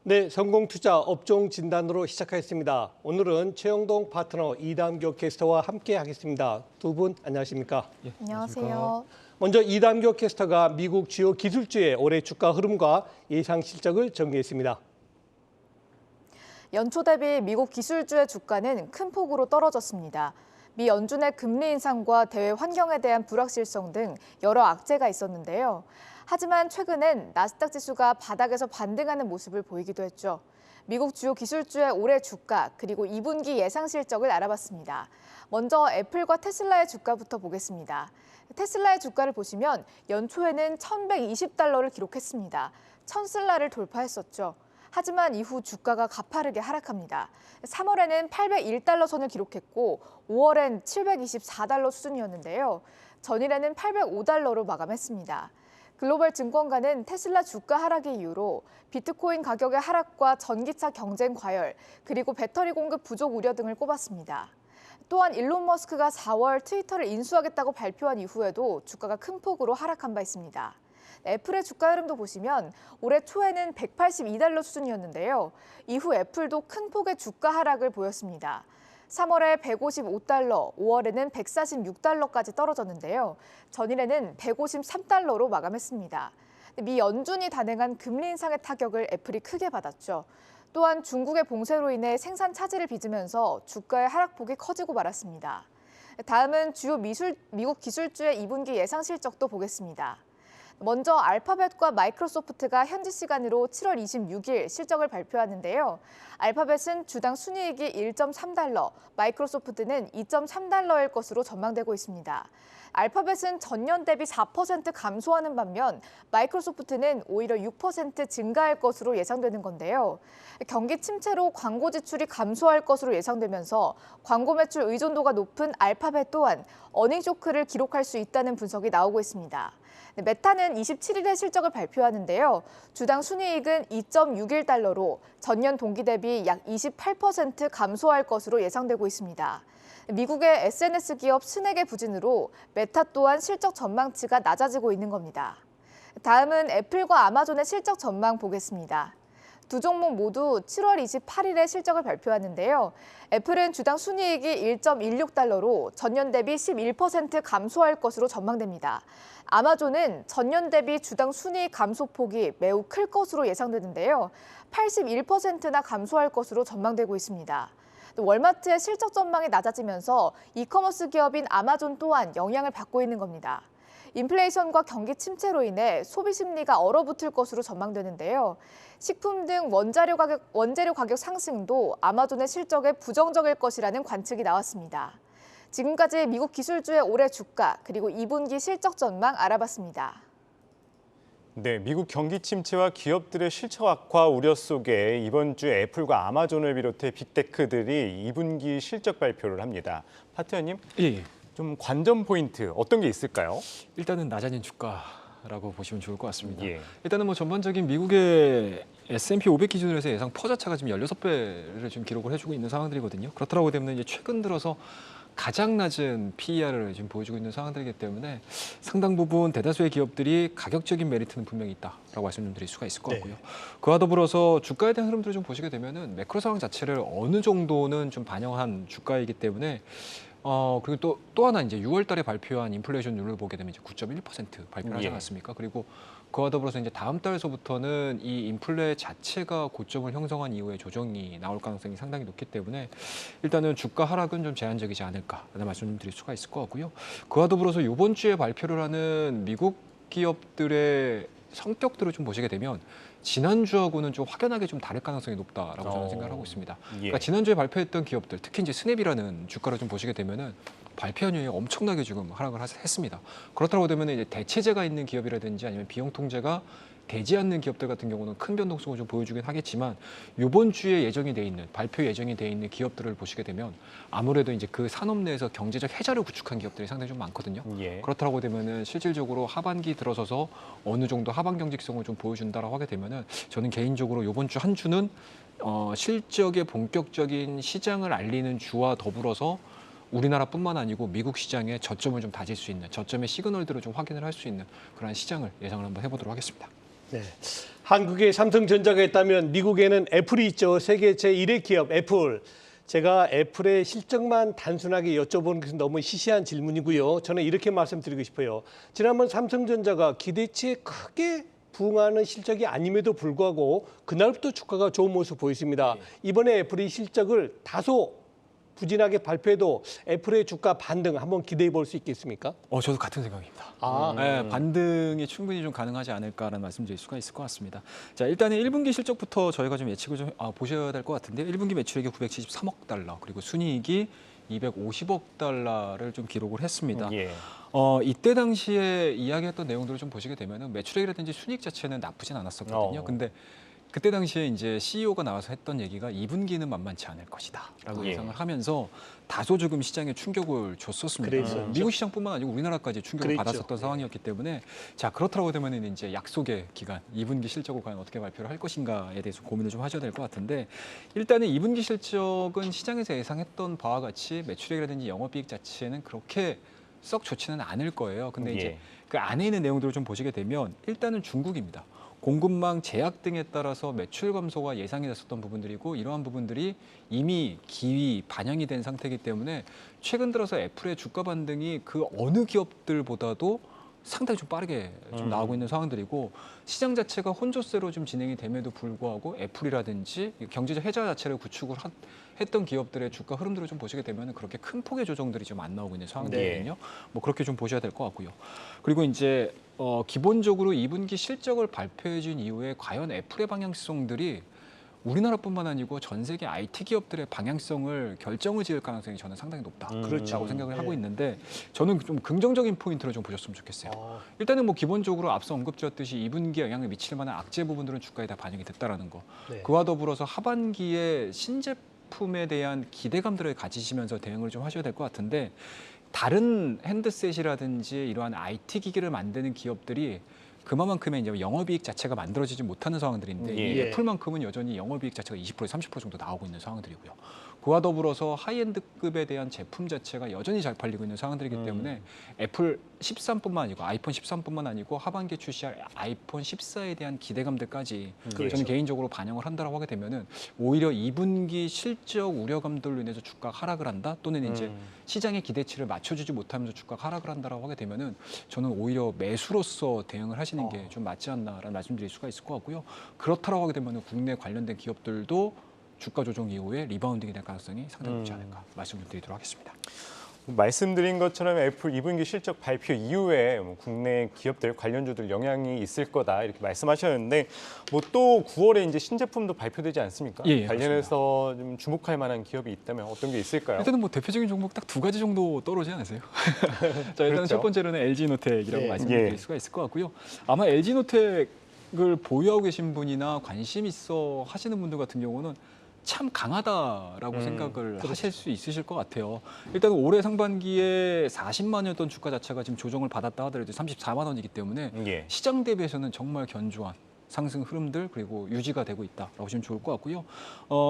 네, 성공투자 업종 진단으로 시작하겠습니다. 오늘은 최영동 파트너 이담교 캐스터와 함께 하겠습니다. 두 분 안녕하십니까? 예, 안녕하세요. 먼저 이담교 캐스터가 미국 주요 기술주의 올해 주가 흐름과 예상 실적을 정리했습니다. 연초 대비 미국 기술주의 주가는 큰 폭으로 떨어졌습니다. 미 연준의 금리 인상과 대외 환경에 대한 불확실성 등 여러 악재가 있었는데요. 하지만 최근엔 나스닥 지수가 바닥에서 반등하는 모습을 보이기도 했죠. 미국 주요 기술주의 올해 주가 그리고 2분기 예상 실적을 알아봤습니다. 먼저 애플과 테슬라의 주가부터 보겠습니다. 테슬라의 주가를 보시면 연초에는 1,120달러를 기록했습니다. 1,000달러를 돌파했었죠. 하지만 이후 주가가 가파르게 하락합니다. 3월에는 801달러 선을 기록했고 5월엔 724달러 수준이었는데요. 전일에는 805달러로 마감했습니다. 글로벌 증권가는 테슬라 주가 하락의 이유로 비트코인 가격의 하락과 전기차 경쟁 과열, 그리고 배터리 공급 부족 우려 등을 꼽았습니다. 또한 일론 머스크가 4월 트위터를 인수하겠다고 발표한 이후에도 주가가 큰 폭으로 하락한 바 있습니다. 애플의 주가 흐름도 보시면 올해 초에는 182달러 수준이었는데요. 이후 애플도 큰 폭의 주가 하락을 보였습니다. 3월에 155달러, 5월에는 146달러까지 떨어졌는데요. 전일에는 153달러로 마감했습니다. 미 연준이 단행한 금리 인상의 타격을 애플이 크게 받았죠. 또한 중국의 봉쇄로 인해 생산 차질을 빚으면서 주가의 하락폭이 커지고 말았습니다. 다음은 주요 미국 기술주의 2분기 예상 실적도 보겠습니다. 먼저 알파벳과 마이크로소프트가 현지 시간으로 7월 26일 실적을 발표하는데요. 알파벳은 주당 순이익이 1.3달러, 마이크로소프트는 2.3달러일 것으로 전망되고 있습니다. 알파벳은 전년 대비 4% 감소하는 반면 마이크로소프트는 오히려 6% 증가할 것으로 예상되는 건데요. 경기 침체로 광고 지출이 감소할 것으로 예상되면서 광고 매출 의존도가 높은 알파벳 또한 어닝 쇼크를 기록할 수 있다는 분석이 나오고 있습니다. 메타는 27일에 실적을 발표하는데요. 주당 순이익은 2.61달러로 전년 동기 대비 약 28% 감소할 것으로 예상되고 있습니다. 미국의 SNS 기업 스낵의 부진으로 메타 또한 실적 전망치가 낮아지고 있는 겁니다. 다음은 애플과 아마존의 실적 전망 보겠습니다. 두 종목 모두 7월 28일에 실적을 발표하는데요. 애플은 주당 순이익이 1.16달러로 전년 대비 11% 감소할 것으로 전망됩니다. 아마존은 전년 대비 주당 순이익 감소폭이 매우 클 것으로 예상되는데요. 81%나 감소할 것으로 전망되고 있습니다. 월마트의 실적 전망이 낮아지면서 이커머스 기업인 아마존 또한 영향을 받고 있는 겁니다. 인플레이션과 경기 침체로 인해 소비 심리가 얼어붙을 것으로 전망되는데요. 식품 등 원재료 가격 상승도 아마존의 실적에 부정적일 것이라는 관측이 나왔습니다. 지금까지 미국 기술주의 올해 주가 그리고 2분기 실적 전망 알아봤습니다. 네, 미국 경기 침체와 기업들의 실적 악화 우려 속에 이번 주 애플과 아마존을 비롯해 빅테크들이 2분기 실적 발표를 합니다. 파트너님, 예. 좀 관전 포인트 어떤 게 있을까요? 일단은 낮아진 주가라고 보시면 좋을 것 같습니다. 예. 일단은 뭐 전반적인 미국의 S&P 500 기준으로 해서 예상 퍼자차가 지금 16배를 지금 기록을 해주고 있는 상황들이거든요. 그렇다고 되면 이제 최근 들어서 가장 낮은 PER을 지금 보여주고 있는 상황들이기 때문에 상당 부분 대다수의 기업들이 가격적인 메리트는 분명히 있다라고 말씀 좀 드릴 수가 있을 것 같고요. 그와 더불어서 주가에 대한 흐름들을 좀 보시게 되면은 매크로 상황 자체를 어느 정도는 좀 반영한 주가이기 때문에 그리고 또 하나 이제 6월 달에 발표한 인플레이션율을 보게 되면 이제 9.1% 발표를 하지 않았습니까? 그리고 그와 더불어서 이제 다음 달서부터는 이 인플레 자체가 고점을 형성한 이후에 조정이 나올 가능성이 상당히 높기 때문에 일단은 주가 하락은 좀 제한적이지 않을까라는 말씀 좀 드릴 수가 있을 것 같고요. 그와 더불어서 이번 주에 발표를 하는 미국 기업들의 성격들을 좀 보시게 되면 지난주하고는 좀 확연하게 좀 다를 가능성이 높다라고 저는 생각을 하고 있습니다. 그러니까 지난주에 발표했던 기업들, 특히 이제 스냅이라는 주가를 좀 보시게 되면은 발표한 이후에 엄청나게 지금 하락을 했습니다. 그렇다고 되면 이제 대체재가 있는 기업이라든지 아니면 비용 통제가 되지 않는 기업들 같은 경우는 큰 변동성을 좀 보여주긴 하겠지만 이번 주에 예정이 돼 있는 발표 예정이 돼 있는 기업들을 보시게 되면 아무래도 이제 그 산업 내에서 경제적 해자를 구축한 기업들이 상당히 좀 많거든요. 그렇다고 되면은 실질적으로 하반기 들어서서 어느 정도 하반 경직성을 좀 보여준다라고 하게 되면은 저는 개인적으로 이번 주 한 주는 실적의 본격적인 시장을 알리는 주와 더불어서 우리나라뿐만 아니고 미국 시장에 저점을 좀 다질 수 있는 저점의 시그널들을 좀 확인을 할 수 있는 그런 시장을 예상을 한번 해보도록 하겠습니다. 네. 한국에 삼성전자가 있다면 미국에는 애플이 있죠. 세계 제1의 기업 애플. 제가 애플의 실적만 단순하게 여쭤보는 것은 너무 시시한 질문이고요. 저는 이렇게 말씀드리고 싶어요. 지난번 삼성전자가 기대치에 크게 부응하는 실적이 아님에도 불구하고 그날부터 주가가 좋은 모습 보였습니다. 이번에 애플이 실적을 다소 부진하게 발표해도 애플의 주가 반등 한번 기대해 볼 수 있겠습니까? 저도 같은 생각입니다. 아, 네, 반등이 충분히 좀 가능하지 않을까라는 말씀드릴 수가 있을 것 같습니다. 자, 일단은 1분기 실적부터 저희가 좀 예측을 좀 보셔야 될 것 같은데 1분기 매출액이 973억 달러 그리고 순이익이 250억 달러를 좀 기록을 했습니다. 예. 이때 당시에 이야기했던 내용들을 좀 보시게 되면은 매출액이라든지 순이익 자체는 나쁘진 않았었거든요. 근데 그때 당시에 이제 CEO가 나와서 했던 얘기가 2분기는 만만치 않을 것이다라고 예. 예상을 하면서 다소 조금 시장에 충격을 줬었습니다. 그랬었죠. 미국 시장뿐만 아니고 우리나라까지 충격을 그랬죠. 받았었던 상황이었기 때문에 자 그렇다고 되면은 이제 약속의 기간 2분기 실적을 과연 어떻게 발표를 할 것인가에 대해서 고민을 좀 하셔야 될 것 같은데 일단은 2분기 실적은 시장에서 예상했던 바와 같이 매출액이라든지 영업이익 자체는 그렇게 썩 좋지는 않을 거예요. 근데 이제 예. 그 안에 있는 내용들을 좀 보시게 되면 일단은 중국입니다. 공급망 제약 등에 따라서 매출 감소가 예상이 됐었던 부분들이고 이러한 부분들이 이미 기위 반영이 된 상태이기 때문에 최근 들어서 애플의 주가 반등이 그 어느 기업들보다도 상당히 좀 빠르게 좀 나오고 있는 상황들이고 시장 자체가 혼조세로 좀 진행이 됨에도 불구하고 애플이라든지 경제적 해자 자체를 구축을 했던 기업들의 주가 흐름들을 좀 보시게 되면 그렇게 큰 폭의 조정들이 좀 안 나오고 있는 상황들이거든요. 뭐 그렇게 좀 보셔야 될 것 같고요. 그리고 이제 기본적으로 2분기 실적을 발표해 준 이후에 과연 애플의 방향성들이 우리나라뿐만 아니고 전 세계 IT 기업들의 방향성을 결정을 지을 가능성이 저는 상당히 높다라고 그렇죠. 생각을 하고 네. 있는데 저는 좀 긍정적인 포인트를 좀 보셨으면 좋겠어요. 일단은 뭐 기본적으로 앞서 언급드렸듯이 2분기에 영향을 미칠 만한 악재 부분들은 주가에 다 반영이 됐다라는 거. 네. 그와 더불어서 하반기에 신제품에 대한 기대감들을 가지시면서 대응을 좀 하셔야 될 것 같은데 다른 핸드셋이라든지 이러한 IT 기기를 만드는 기업들이 그만큼의 이제 영업이익 자체가 만들어지지 못하는 상황들인데 이 예. 애플만큼은 여전히 영업이익 자체가 20%에서 30% 정도 나오고 있는 상황들이고요. 그와 더불어서 하이엔드급에 대한 제품 자체가 여전히 잘 팔리고 있는 상황들이기 때문에 애플 13뿐만 아니고 아이폰 13뿐만 아니고 하반기에 출시할 아이폰 14에 대한 기대감들까지 그렇죠. 저는 개인적으로 반영을 한다라고 하게 되면은 오히려 2분기 실적 우려감들로 인해서 주가가 하락을 한다 또는 이제 시장의 기대치를 맞춰주지 못하면서 주가가 하락을 한다라고 하게 되면은 저는 오히려 매수로서 대응을 하시는 게 좀 맞지 않나라는 말씀드릴 수가 있을 것 같고요. 그렇다라고 하게 되면은 국내 관련된 기업들도 주가 조정 이후에 리바운딩이 될 가능성이 상당히 높지 않을까 말씀을 드리도록 하겠습니다. 말씀드린 것처럼 애플 2분기 실적 발표 이후에 국내 기업들 관련주들 영향이 있을 거다 이렇게 말씀하셨는데 뭐 또 9월에 이제 신제품도 발표되지 않습니까? 예, 관련해서 좀 주목할 만한 기업이 있다면 어떤 게 있을까요? 일단은 뭐 대표적인 종목 딱 두 가지 정도 떠오르지 않으세요? 자 일단 그렇죠. 첫 번째로는 LG노텍이라고 예. 말씀드릴 예. 수가 있을 것 같고요. 아마 LG노텍을 보유하고 계신 분이나 관심 있어 하시는 분들 같은 경우는 참 강하다라고 생각을 하실 수 있으실 것 같아요. 일단 올해 상반기에 40만 원이었던 주가 자체가 지금 조정을 받았다 하더라도 34만 원이기 때문에 예. 시장 대비해서는 정말 견조한 상승 흐름들 그리고 유지가 되고 있다라고 보시면 좋을 것 같고요.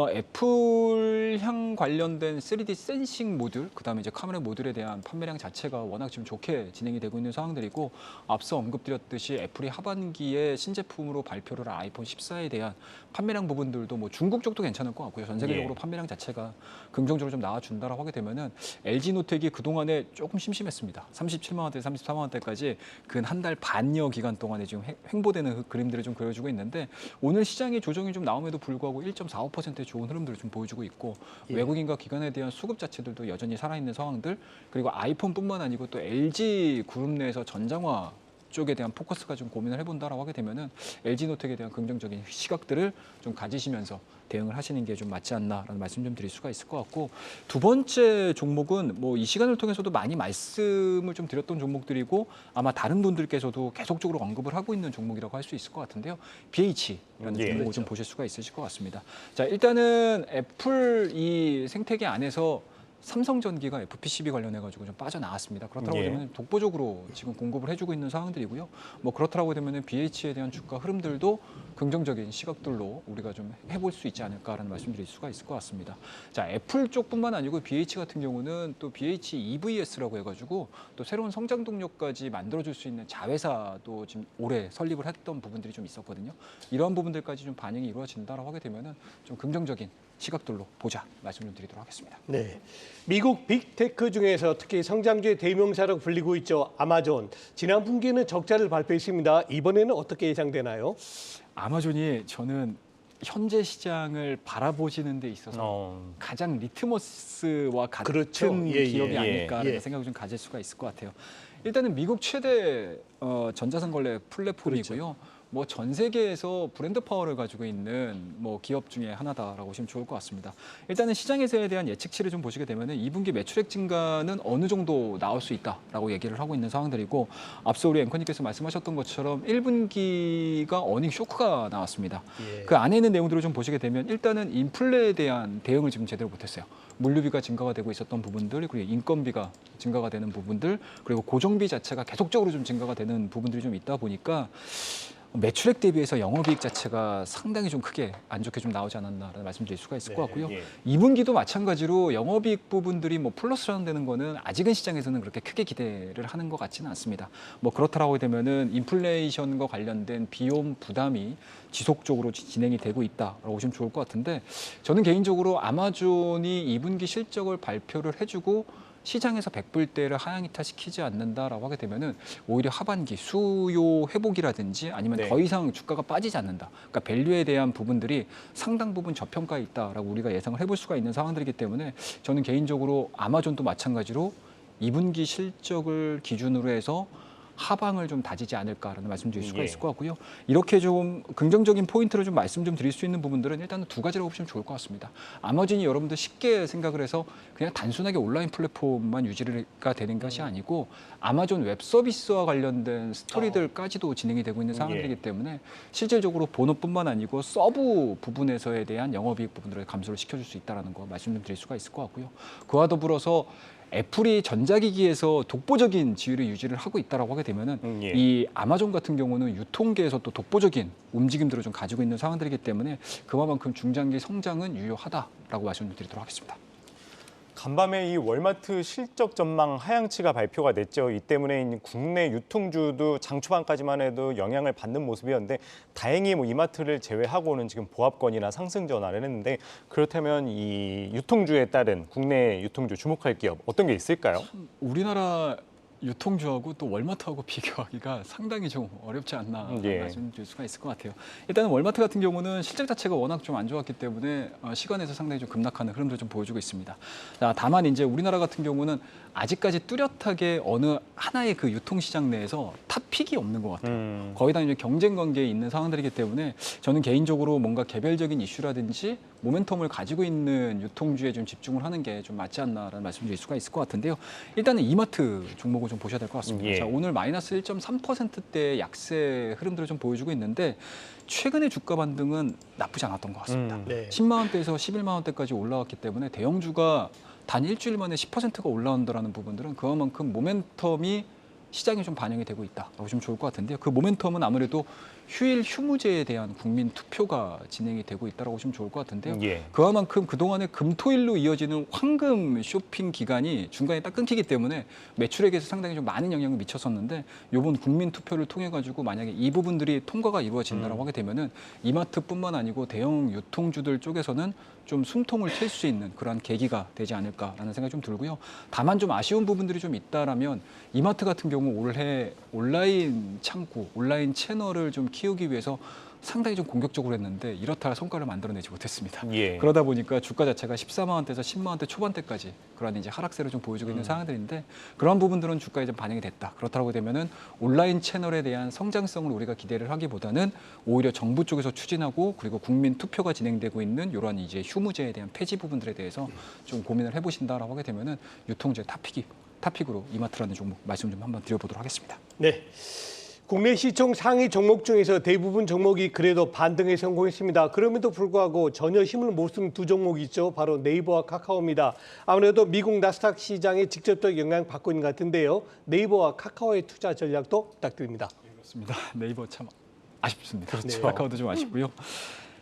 애플향 관련된 3D 센싱 모듈, 그다음에 이제 카메라 모듈에 대한 판매량 자체가 워낙 지금 좋게 진행이 되고 있는 상황들이고 앞서 언급드렸듯이 애플이 하반기에 신제품으로 발표를 할 아이폰 14에 대한 판매량 부분들도 뭐 중국 쪽도 괜찮을 것 같고요. 전 세계적으로 예. 판매량 자체가 긍정적으로 좀 나와준다라고 하게 되면은 LG노텍이 그동안에 조금 심심했습니다. 37만 원대, 34만 원대까지 근 한 달 반여 기간 동안에 지금 횡보되는 그림들을 좀 보여주고 있는데 오늘 시장의 조정이 좀 나옴에도 불구하고 1.45%의 좋은 흐름들을 좀 보여주고 있고 예. 외국인과 기관에 대한 수급 자체들도 여전히 살아있는 상황들 그리고 아이폰뿐만 아니고 또 LG 그룹 내에서 전장화 쪽에 대한 포커스가 좀 고민을 해본다라고 하게 되면은 LG노텍에 대한 긍정적인 시각들을 좀 가지시면서 대응을 하시는 게 좀 맞지 않나라는 말씀 좀 드릴 수가 있을 것 같고 두 번째 종목은 뭐 이 시간을 통해서도 많이 말씀을 좀 드렸던 종목들이고 아마 다른 분들께서도 계속적으로 언급을 하고 있는 종목이라고 할 수 있을 것 같은데요. BH라는 예. 종목을 좀 보실 수가 있으실 것 같습니다. 자 일단은 애플 이 생태계 안에서 삼성전기가 FPCB 관련해가지고 좀 빠져나왔습니다. 그렇다고 예. 되면 독보적으로 지금 공급을 해주고 있는 상황들이고요. 뭐 그렇다고 되면 BH에 대한 주가 흐름들도 긍정적인 시각들로 우리가 좀 해볼 수 있지 않을까라는 말씀드릴 수가 있을 것 같습니다. 자, 애플 쪽뿐만 아니고 BH 같은 경우는 또 BH EVS라고 해가지고 또 새로운 성장 동력까지 만들어줄 수 있는 자회사도 지금 올해 설립을 했던 부분들이 좀 있었거든요. 이러한 부분들까지 좀 반영이 이루어진다라고 하게 되면은 좀 긍정적인 시각들로 보자 말씀 좀 드리도록 하겠습니다. 네. 미국 빅테크 중에서 특히 성장주의 대명사라고 불리고 있죠. 아마존. 지난 분기에는 적자를 발표했습니다. 이번에는 어떻게 예상되나요? 아마존이 저는 현재 시장을 바라보시는 데 있어서 가장 리트머스와 같은 그렇죠. 예, 기업이 예, 아닐까라는 예. 생각을 좀 가질 수가 있을 것 같아요. 일단은 미국 최대 전자상 거래 플랫폼이고요. 뭐 전 세계에서 브랜드 파워를 가지고 있는 뭐 기업 중에 하나다라고 보시면 좋을 것 같습니다. 일단은 시장에서에 대한 예측치를 좀 보시게 되면은 2분기 매출액 증가는 어느 정도 나올 수 있다라고 얘기를 하고 있는 상황들이고, 앞서 우리 앵커님께서 말씀하셨던 것처럼 1분기가 어닝 쇼크가 나왔습니다. 예. 그 안에 있는 내용들을 좀 보시게 되면 일단은 인플레에 대한 대응을 지금 제대로 못했어요. 물류비가 증가가 되고 있었던 부분들, 그리고 인건비가 증가가 되는 부분들, 그리고 고정비 자체가 계속적으로 좀 증가가 되는 부분들이 좀 있다 보니까 매출액 대비해서 영업이익 자체가 상당히 좀 크게 안 좋게 좀 나오지 않았나라는 말씀드릴 수가 있을 것 같고요. 예. 2분기도 마찬가지로 영업이익 부분들이 뭐 플러스라는 되는 거는 아직은 시장에서는 그렇게 크게 기대를 하는 것 같지는 않습니다. 뭐 그렇다라고 되면은 인플레이션과 관련된 비용 부담이 지속적으로 진행이 되고 있다라고 보시면 좋을 것 같은데, 저는 개인적으로 아마존이 2분기 실적을 발표를 해주고 시장에서 백불대를 하향이탈시키지 않는다라고 하게 되면은 오히려 하반기 수요 회복이라든지 아니면 네. 더 이상 주가가 빠지지 않는다. 그러니까 밸류에 대한 부분들이 상당 부분 저평가에 있다라고 우리가 예상을 해볼 수가 있는 상황들이기 때문에 저는 개인적으로 아마존도 마찬가지로 2분기 실적을 기준으로 해서 하방을 좀 다지지 않을까라는 말씀드릴 수가 예. 있을 것 같고요. 이렇게 좀 긍정적인 포인트를 좀 말씀 좀 드릴 수 있는 부분들은 일단 두 가지라고 보시면 좋을 것 같습니다. 아마존이 여러분들 쉽게 생각을 해서 그냥 단순하게 온라인 플랫폼만 유지가 되는 것이 아니고 아마존 웹 서비스와 관련된 스토리들까지도 진행이 되고 있는 상황들이기 때문에 실질적으로 본업뿐만 아니고 서브 부분에서에 대한 영업이익 부분들을 감소를 시켜줄 수 있다는 거 말씀 좀 드릴 수가 있을 것 같고요. 그와 더불어서 애플이 전자기기에서 독보적인 지위를 유지를 하고 있다라고 하게 되면은 예. 이 아마존 같은 경우는 유통계에서 또 독보적인 움직임들을 좀 가지고 있는 상황들이기 때문에 그만큼 중장기 성장은 유효하다라고 말씀드리도록 하겠습니다. 간밤에 이 월마트 실적 전망 하향치가 발표가 됐죠. 이 때문에 국내 유통주도 장 초반까지만 해도 영향을 받는 모습이었는데 다행히 뭐 이마트를 제외하고는 지금 보합권이나 상승 전환을 했는데, 그렇다면 이 유통주에 따른 국내 유통주 주목할 기업 어떤 게 있을까요? 우리나라 유통주하고 또 월마트하고 비교하기가 상당히 좀 어렵지 않나 예. 말씀드릴 수가 있을 것 같아요. 일단은 월마트 같은 경우는 실적 자체가 워낙 좀 안 좋았기 때문에 시간에서 상당히 좀 급락하는 흐름들을 좀 보여주고 있습니다. 자, 다만 이제 우리나라 같은 경우는 아직까지 뚜렷하게 어느 하나의 그 유통시장 내에서 탑픽이 없는 것 같아요. 거의 다 이제 경쟁 관계에 있는 상황들이기 때문에 저는 개인적으로 뭔가 개별적인 이슈라든지 모멘텀을 가지고 있는 유통주에 좀 집중을 하는 게 좀 맞지 않나라는 말씀드릴 수가 있을 것 같은데요. 일단은 이마트 종목을 좀 보셔야 될 것 같습니다. 예. 자, 오늘 마이너스 1.3%대의 약세 흐름들을 좀 보여주고 있는데 최근의 주가 반등은 나쁘지 않았던 것 같습니다. 네. 10만 원대에서 11만 원대까지 올라왔기 때문에 대형주가 단 일주일 만에 10%가 올라온다는 부분들은 그만큼 모멘텀이 시장에 좀 반영이 되고 있다라고 보시면 좋을 것 같은데요. 그 모멘텀은 아무래도 휴일 휴무제에 대한 국민 투표가 진행이 되고 있다고 보시면 좋을 것 같은데요. 예. 그만큼 그동안에 금토일로 이어지는 황금 쇼핑 기간이 중간에 딱 끊기기 때문에 매출액에서 상당히 좀 많은 영향을 미쳤었는데, 이번 국민 투표를 통해 가지고 만약에 이 부분들이 통과가 이루어진다고 하게 되면은 이마트뿐만 아니고 대형 유통주들 쪽에서는 좀 숨통을 틔울 수 있는 그러한 계기가 되지 않을까라는 생각이 좀 들고요. 다만 좀 아쉬운 부분들이 좀 있다라면 이마트 같은 경우 올해 온라인 창구, 온라인 채널을 좀 키우기 위해서 상당히 좀 공격적으로 했는데 이렇다 할 성과를 만들어내지 못했습니다. 예. 그러다 보니까 주가 자체가 14만 원대에서 10만 원대 초반대까지 그런 이제 하락세를 좀 보여주고 있는 상황들인데, 그런 부분들은 주가에 좀 반영이 됐다. 그렇다고 되면은 온라인 채널에 대한 성장성을 우리가 기대를 하기보다는 오히려 정부 쪽에서 추진하고 그리고 국민 투표가 진행되고 있는 이러한 이제 휴무제에 대한 폐지 부분들에 대해서 좀 고민을 해보신다라고 하게 되면은 유통주의 탑픽으로 이마트라는 종목 말씀 좀 한번 드려보도록 하겠습니다. 네. 국내 시총 상위 종목 중에서 대부분 종목이 그래도 반등에 성공했습니다. 그럼에도 불구하고 전혀 힘을 못 쓴 두 종목이 있죠. 바로 네이버와 카카오입니다. 아무래도 미국 나스닥 시장에 직접적 영향을 받고 있는 것 같은데요. 네이버와 카카오의 투자 전략도 부탁드립니다. 그렇습니다. 네이버 참 아쉽습니다. 그렇죠. 카카오도 좀 아쉽고요.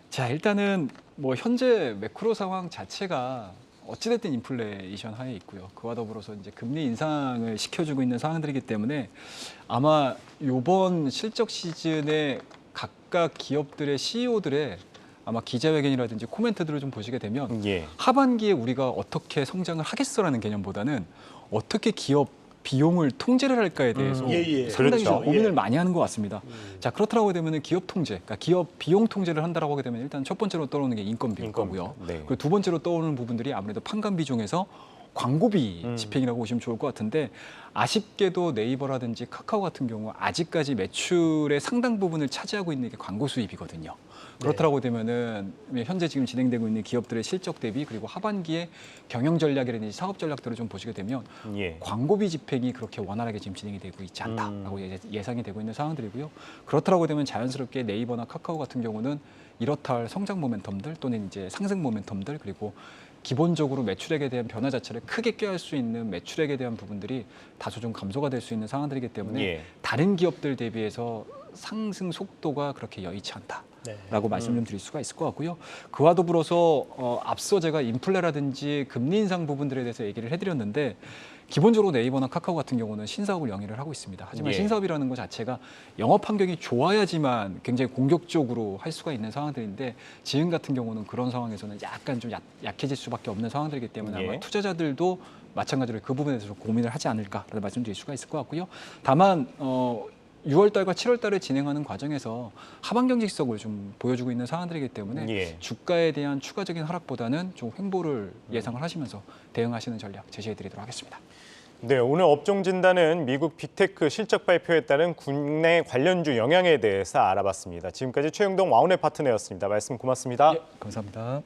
자, 일단은 뭐 현재 매크로 상황 자체가 어찌됐든 인플레이션 하에 있고요. 그와 더불어서 이제 금리 인상을 시켜주고 있는 상황들이기 때문에 아마 이번 실적 시즌에 각각 기업들의 CEO들의 아마 기자회견이라든지 코멘트들을 좀 보시게 되면 예. 하반기에 우리가 어떻게 성장을 하겠어라는 개념보다는 어떻게 기업 비용을 통제를 할까에 대해서 예. 상당히 그렇죠. 좀 고민을 예. 많이 하는 것 같습니다. 자, 그렇다고 되면 기업 통제, 그러니까 기업 비용 통제를 한다라고 하게 되면 일단 첫 번째로 떠오르는 게 인건비일 인건비. 거고요. 네. 그리고 두 번째로 떠오르는 부분들이 아무래도 판관비 중에서 광고비 집행이라고 보시면 좋을 것 같은데 아쉽게도 네이버라든지 카카오 같은 경우 아직까지 매출의 상당 부분을 차지하고 있는 게 광고 수입이거든요. 그렇다고 되면은 현재 지금 진행되고 있는 기업들의 실적 대비 그리고 하반기에 경영 전략이라든지 사업 전략들을 좀 보시게 되면 예. 광고비 집행이 그렇게 원활하게 지금 진행이 되고 있지 않다라고 예상이 되고 있는 상황들이고요. 그렇다고 되면 자연스럽게 네이버나 카카오 같은 경우는 이렇다 할 성장 모멘텀들 또는 이제 상승 모멘텀들 그리고 기본적으로 매출액에 대한 변화 자체를 크게 꾀할 수 있는 매출액에 대한 부분들이 다소 좀 감소가 될 수 있는 상황들이기 때문에 예. 다른 기업들 대비해서 상승 속도가 그렇게 여의치 않다. 라고 말씀 좀 드릴 수가 있을 것 같고요. 그와 더불어서 앞서 제가 인플레라든지 금리 인상 부분들에 대해서 얘기를 해드렸는데 기본적으로 네이버나 카카오 같은 경우는 신사업을 영위를 하고 있습니다. 하지만 예. 신사업이라는 것 자체가 영업 환경이 좋아야지만 굉장히 공격적으로 할 수가 있는 상황들인데 지금 같은 경우는 그런 상황에서는 약간 좀 약해질 수밖에 없는 상황들이기 때문에 예. 아마 투자자들도 마찬가지로 그 부분에 대해서 고민을 하지 않을까라는 말씀드릴 수가 있을 것 같고요. 다만 6월 달과 7월 달에 진행하는 과정에서 하반 경직성을 좀 보여주고 있는 상황들이기 때문에 예. 주가에 대한 추가적인 하락보다는 좀 횡보를 예상을 하시면서 대응하시는 전략 제시해 드리도록 하겠습니다. 네, 오늘 업종 진단은 미국 빅테크 실적 발표에 따른 국내 관련주 영향에 대해서 알아봤습니다. 지금까지 최영동 와운의 파트너였습니다. 말씀 고맙습니다. 감사합니다.